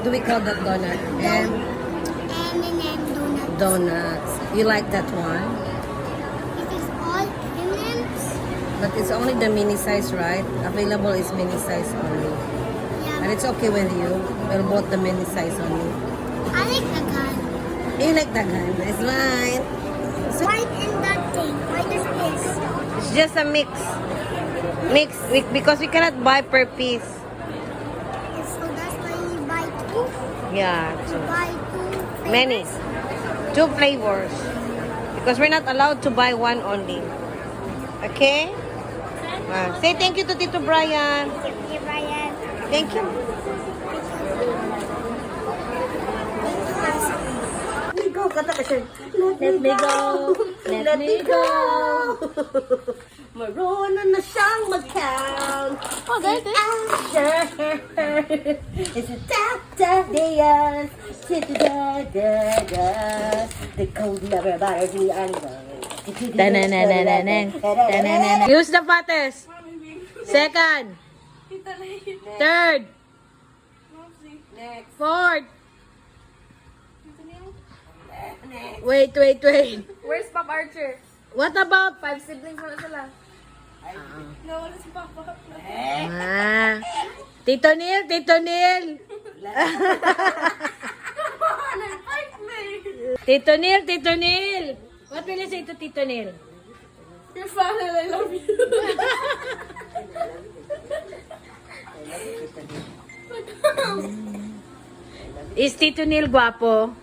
do we call that donut? M&M donuts. Donuts. You like that one? It is all M&Ms. But it's only the mini size, right? Available is mini size only. And Yeah. it's okay with you. We'll bought the mini size only. I like the gun. You like that guy? That's right. White and that thing. White is this. It's just a mix. Because we cannot buy per piece. So that's why you buy two. Yeah. You buy two. Many. 2 flavors. Because we're not allowed to buy one only. Okay? Say thank you to Tito Brian. Okay, Brian. Thank you. Let me go. Let me go. Let me go. Marunong na siyang mag-count. Oh, there it is. After it's a da-da-da-da. Da-da-da-da-da. The cold never bothers me anyway. Use the fattest. Second. Third. Fourth. Wait. Where's Pop Archer? What about 5 siblings mo na sila. No, wala si Papa. Tito Neil? Tito Neil! What will you say to Tito Neil? Your father, I love you. Is Tito Neil guwapo?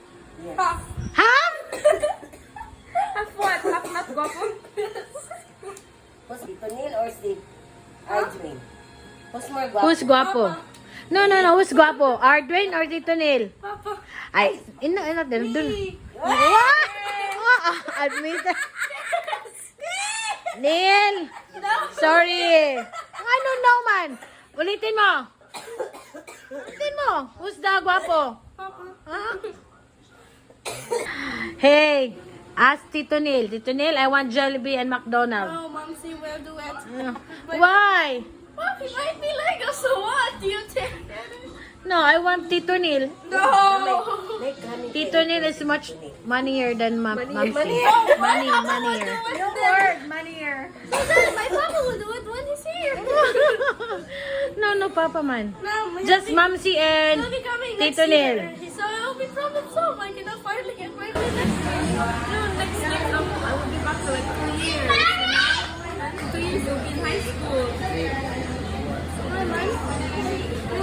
Half. Half? Half what? Half not guwapo. Who's Tito Neil or si Ardwin? Who's guwapo? No. Who's guwapo? Ardwin or Tito Neil? Papa. Ay, dun. Me. What? Admit. Neil! Sorry. Ano naman? Ulitin mo. Who's the guwapo? Papa. Huh? Hey, ask Tito Neil. Tito Neil, I want Jollibee and McDonald's. Oh, Mom, say we'll do it. Why? Papi, might be like us, so what? Do you take it? No, I want Tito Neil. No! Tito Neil is much moneyer than Mamsi. Money. New word, money-er. So then, my Papa will do it when he's here. No, Papa man. No, Just Mamsi and he'll be coming Tito next Neil. year. So I'll be problem solved. I cannot finally get my way next year. No, next year I will be back to like 2 years. And in 2 years you'll be in high school. Hi, man.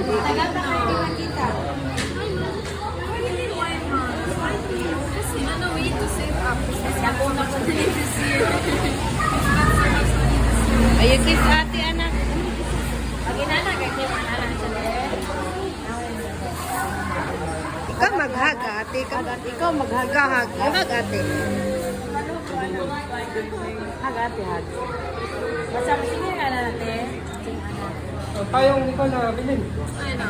Tagal na kayo ni Makita. Hi, man. What do you mean, why, man? Why do you? Kasi ano, we need to save up. Kasi ako na ko this year. Ay, you kiss ate, anak. Ikaw mag-hug, ate. Ikaw mag-hug. Hug, ate. Hug, ate, hug. Masama, sige nga na natin. Payong ikaw na bilhin. Ayun na.